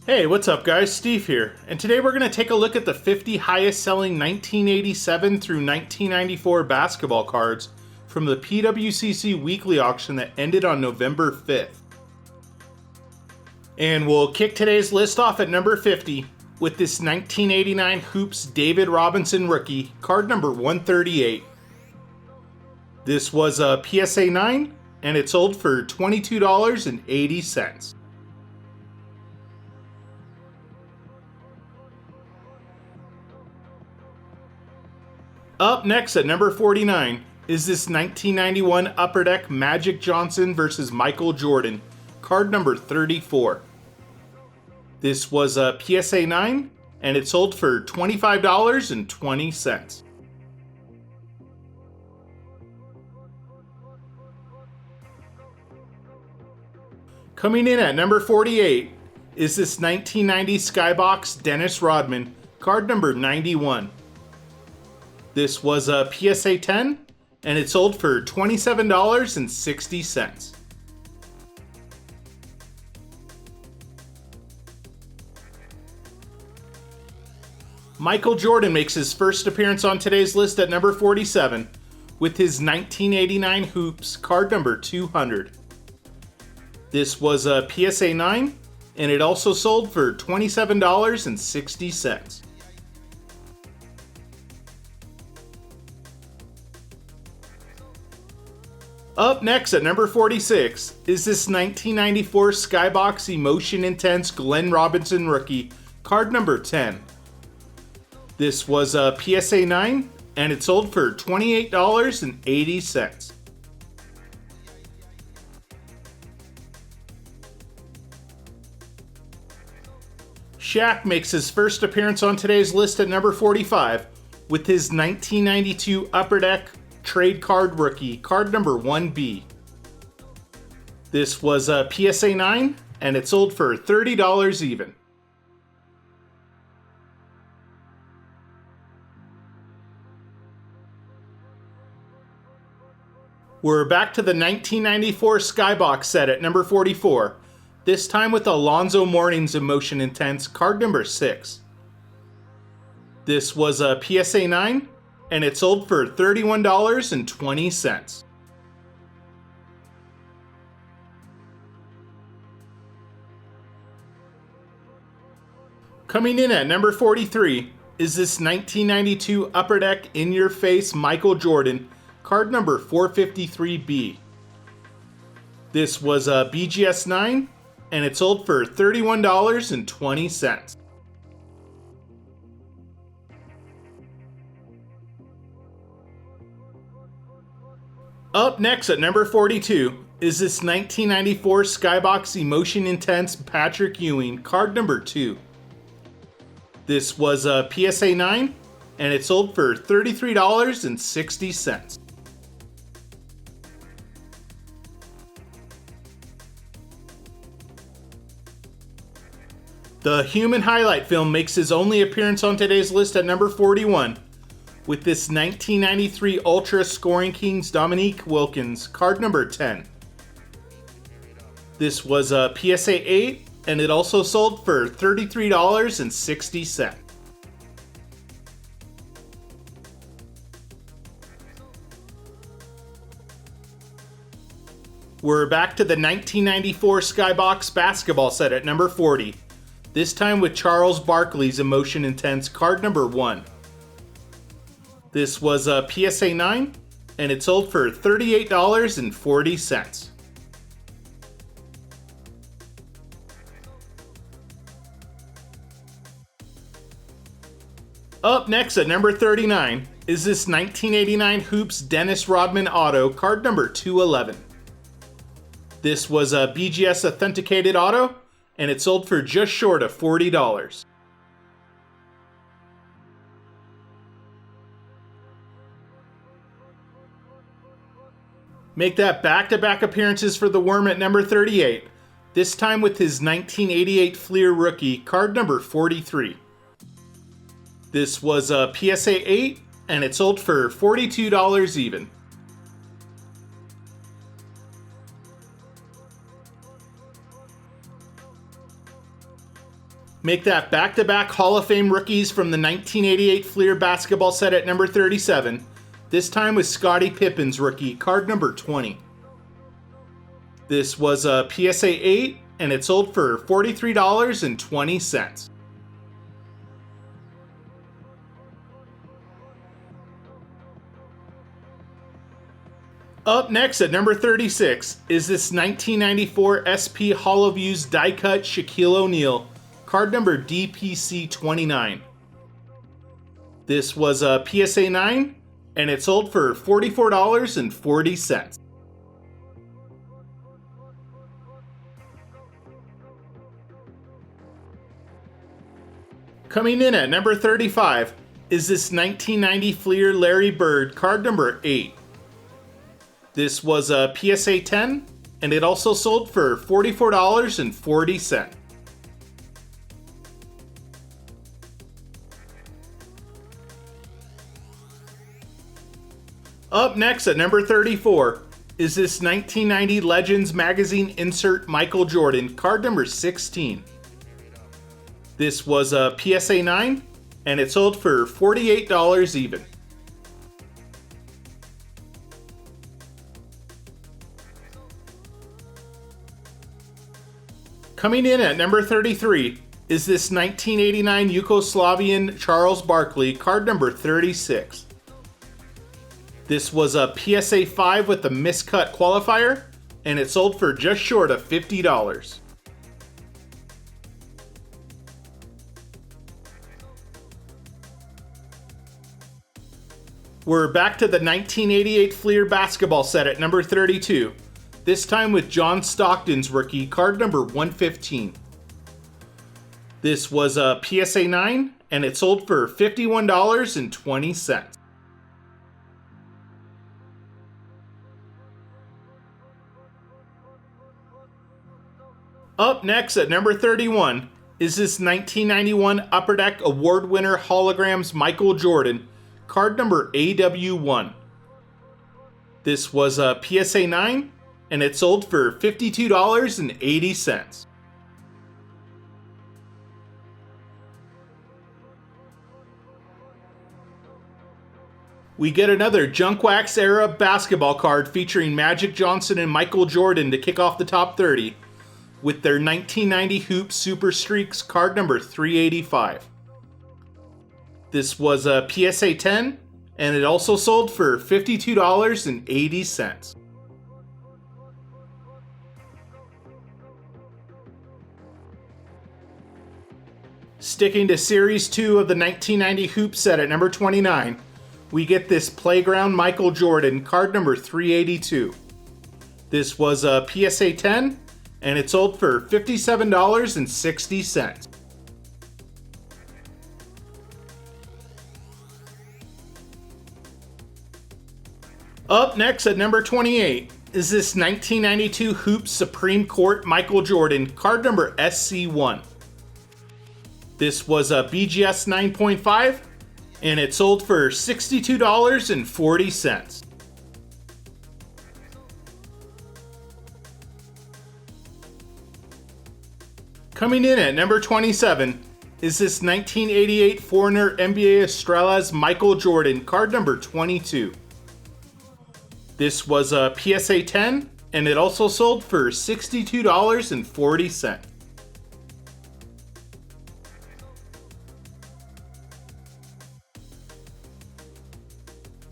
Hey, what's up guys? Steve here, and today we're going to take a look at the 50 highest selling 1987 through 1994 basketball cards from the PWCC weekly auction that ended on November 5th. And we'll kick today's list off at number 50 with this 1989 Hoops David Robinson rookie, card number 138. This was a PSA 9, and it sold for $22.80. Up next at number 49 is this 1991 Upper Deck Magic Johnson vs. Michael Jordan, card number 34. This was a PSA 9, and it sold for $25.20. Coming in at number 48 is this 1990 Skybox Dennis Rodman, card number 91. This was a PSA 10, and it sold for $27.60. Michael Jordan makes his first appearance on today's list at number 47 with his 1989 Hoops, card number 200. This was a PSA 9, and it also sold for $27.60. Up next at number 46 is this 1994 Skybox Emotion Intense Glenn Robinson rookie, card number 10. This was a PSA 9, and it sold for $28.80. Shaq makes his first appearance on today's list at number 45 with his 1992 Upper Deck Trade Card rookie, card number 1B. This was a PSA 9, and it sold for $30 even. We're back to the 1994 Skybox set at number 44, this time with Alonzo Mourning's Emotion Intense, card number 6. This was a PSA 9, and it sold for $31.20. Coming in at number 43 is this 1992 Upper Deck In Your Face Michael Jordan, card number 453B. This was a BGS 9, and it sold for $31.20. Up next at number 42 is this 1994 Skybox Emotion Intense Patrick Ewing, card number 2. This was a PSA 9, and it sold for $33.60. The Human Highlight film makes his only appearance on today's list at number 41 with this 1993 Ultra Scoring Kings Dominique Wilkins, card number 10. This was a PSA 8, and it also sold for $33.60. We're back to the 1994 Skybox basketball set at number 40, this time with Charles Barkley's Emotion Intense, card number 1. This was a PSA 9, and it sold for $38.40. Up next at number 39 is this 1989 Hoops Dennis Rodman auto, card number 211. This was a BGS authenticated auto, and it sold for just short of $40. Make that back-to-back appearances for the Worm at number 38, this time with his 1988 Fleer rookie, card number 43. This was a PSA 8, and it sold for $42 even. Make that back-to-back Hall of Fame rookies from the 1988 Fleer basketball set at number 37. This time with Scottie Pippen's rookie, card number 20. This was a PSA 8, and it sold for $43.20. Up next at number 36 is this 1994 SP Hollow Views die-cut Shaquille O'Neal, card number DPC29. This was a PSA 9, and it sold for $44.40. Coming in at number 35 is this 1990 Fleer Larry Bird, card number 8. This was a PSA 10, and it also sold for $44.40. Up next at number 34 is this 1990 Legends Magazine insert Michael Jordan, card number 16. This was a PSA 9, and it sold for $48 even. Coming in at number 33 is this 1989 Yugoslavian Charles Barkley, card number 36. This was a PSA 5 with the miscut qualifier, and it sold for just short of $50. We're back to the 1988 Fleer basketball set at number 32. This time with John Stockton's rookie, card number 115. This was a PSA 9, and it sold for $51.20. Up next at number 31 is this 1991 Upper Deck Award winner holograms Michael Jordan, card number AW1. This was a PSA 9, and it sold for $52.80. We get another Junk Wax era basketball card featuring Magic Johnson and Michael Jordan to kick off the top 30 with their 1990 Hoop Super Streaks, card number 385. This was a PSA 10, and it also sold for $52.80. Sticking to Series 2 of the 1990 Hoop set at number 29, we get this Playground Michael Jordan, card number 382. This was a PSA 10, and it sold for $57.60. Up next at number 28 is this 1992 Hoops Supreme Court Michael Jordan, card number SC1. This was a BGS 9.5, and it sold for $62.40. Coming in at number 27 is this 1988 Foreigner NBA Estrellas Michael Jordan, card number 22. This was a PSA 10, and it also sold for $62.40.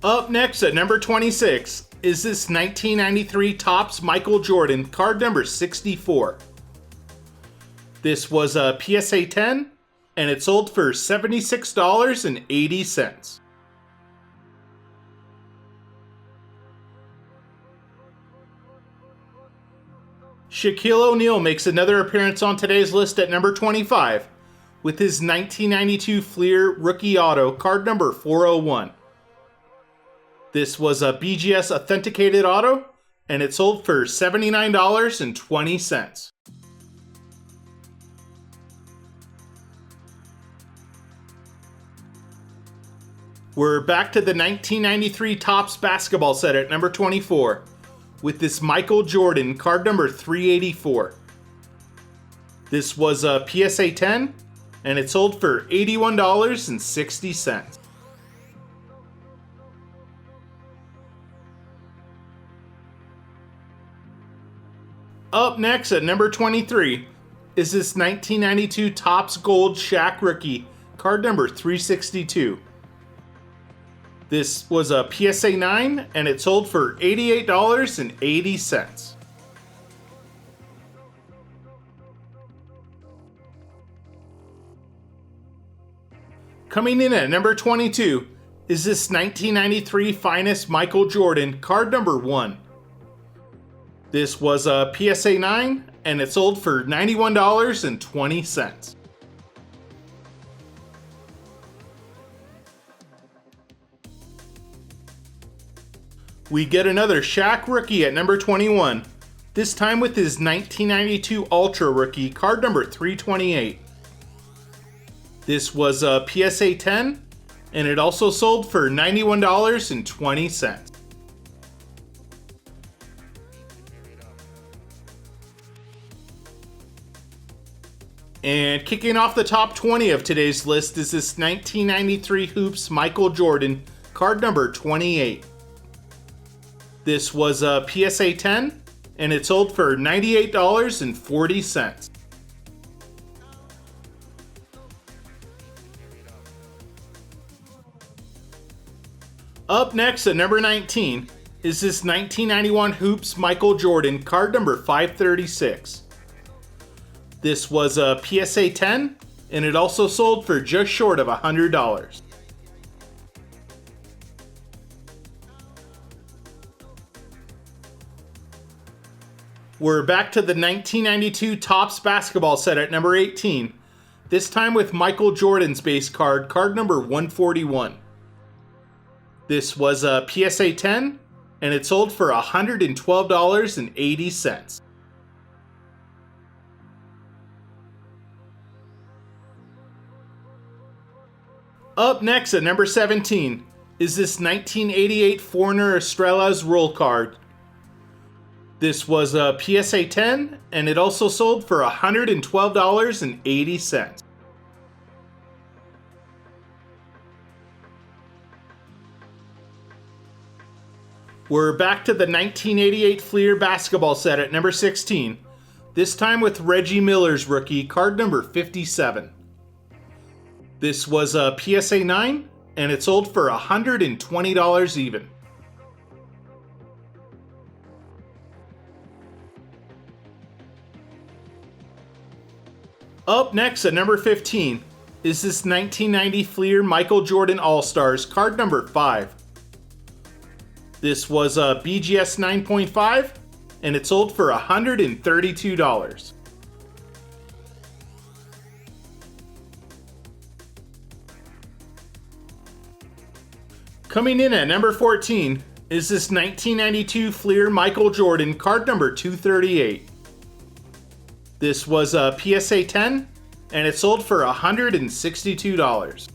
Up next at number 26 is this 1993 Topps Michael Jordan, card number 64. This was a PSA 10, and it sold for $76.80. Shaquille O'Neal makes another appearance on today's list at number 25 with his 1992 Fleer rookie auto, card number 401. This was a BGS authenticated auto, and it sold for $79.20. We're back to the 1993 Topps basketball set at number 24 with this Michael Jordan, card number 384. This was a PSA 10, and it sold for $81.60. Up next at number 23 is this 1992 Topps Gold Shaq Rookie, card number 362. This was a PSA 9 and it sold for $88.80. Coming in at number 22 is this 1993 Finest Michael Jordan, card number 1. This was a PSA 9 and it sold for $91.20. We get another Shaq rookie at number 21, this time with his 1992 Ultra rookie, card number 328. This was a PSA 10 and it also sold for $91.20. And kicking off the top 20 of today's list is this 1993 Hoops Michael Jordan, card number 28. This was a PSA 10 and it sold for $98.40. Up next at number 19 is this 1991 Hoops Michael Jordan, card number 536. This was a PSA 10 and it also sold for just short of $100. We're back to the 1992 Topps basketball set at number 18, this time with Michael Jordan's base card, card number 141. This was a PSA 10 and it sold for $112.80. Up next at number 17 is this 1988 Foreigner Estrellas roll card. This was a PSA 10 and it also sold for $112.80. We're back to the 1988 Fleer basketball set at number 16, this time with Reggie Miller's rookie, card number 57. This was a PSA 9 and it sold for $120 even. Up next at number 15 is this 1990 Fleer Michael Jordan All-Stars, card number 5. This was a BGS 9.5 and it sold for $132. Coming in at number 14 is this 1992 Fleer Michael Jordan, card number 238. This was a PSA 10 and it sold for $162.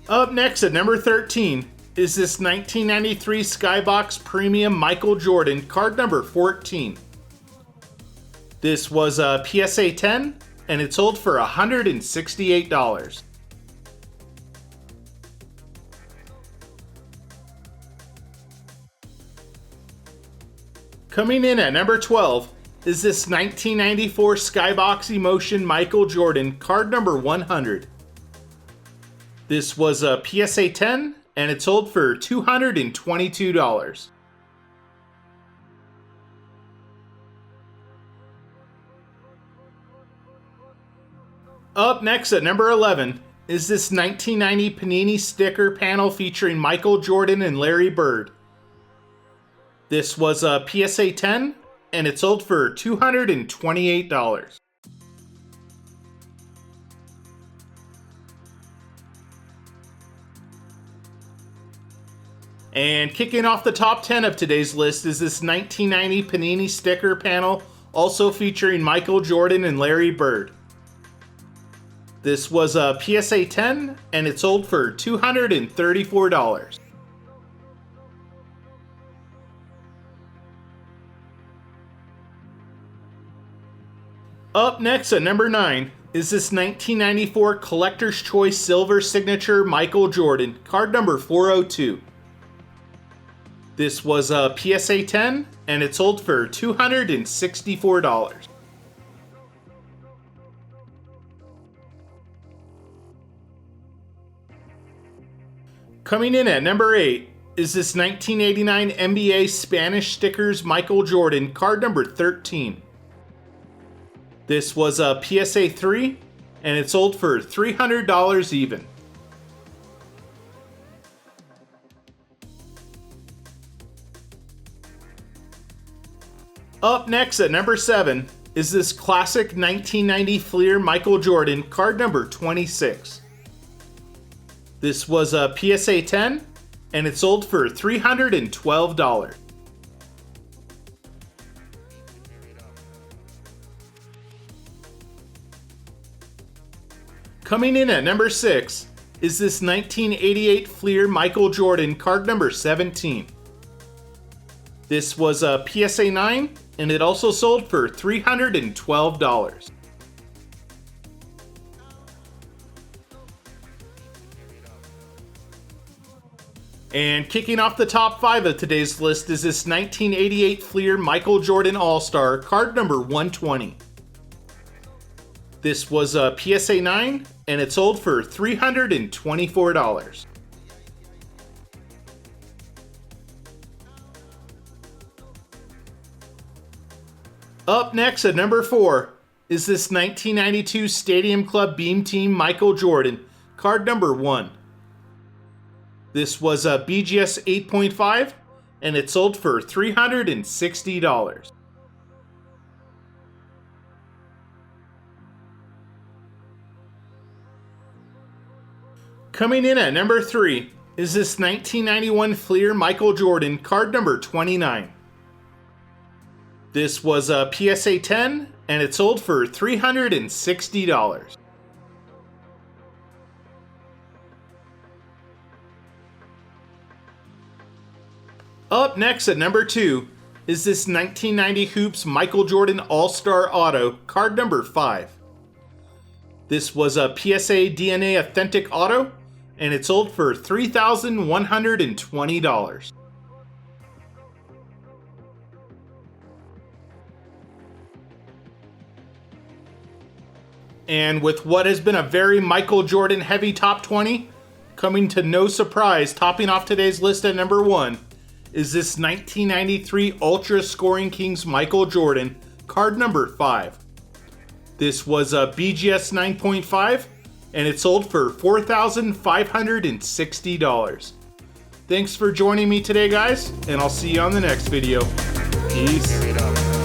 Up next at number 13 is this 1993 Skybox Premium Michael Jordan, card number 14. This was a PSA 10 and it sold for $168. Coming in at number 12 is this 1994 Skybox Emotion Michael Jordan, card number 100. This was a PSA 10 and it sold for $222. Up next at number 11 is this 1990 Panini sticker panel featuring Michael Jordan and Larry Bird. This was a PSA 10 and it sold for $228. And kicking off the top 10 of today's list is this 1990 Panini sticker panel, also featuring Michael Jordan and Larry Bird. This was a PSA 10 and it sold for $234. Up next at number 9 is this 1994 Collector's Choice Silver Signature Michael Jordan, card number 402. This was a PSA 10, and it sold for $264. Coming in at number 8 is this 1989 NBA Spanish Stickers Michael Jordan, card number 13. This was a PSA 3, and it sold for $300 even. Up next at number 7 is this classic 1990 Fleer Michael Jordan, card number 26. This was a PSA 10, and it sold for $312. Coming in at number 6 is this 1988 Fleer Michael Jordan, card number 17. This was a PSA 9, and it also sold for $312. And kicking off the top 5 of today's list is this 1988 Fleer Michael Jordan All-Star, card number 120. This was a PSA 9, and it sold for $324. Up next at number 4 is this 1992 Stadium Club Beam Team Michael Jordan, card number 1. This was a BGS 8.5, and it sold for $360. Coming in at number 3 is this 1991 Fleer Michael Jordan, card number 29. This was a PSA 10, and it sold for $360. Up next at number 2 is this 1990 Hoops Michael Jordan All-Star Auto, card number 5. This was a PSA DNA Authentic Auto, and it sold for $3,120. And with what has been a very Michael Jordan heavy top 20, coming to no surprise, topping off today's list at number 1, is this 1993 Ultra Scoring Kings Michael Jordan, card number 5. This was a BGS 9.5, and it sold for $4,560. Thanks for joining me today, guys, and I'll see you on the next video. Peace.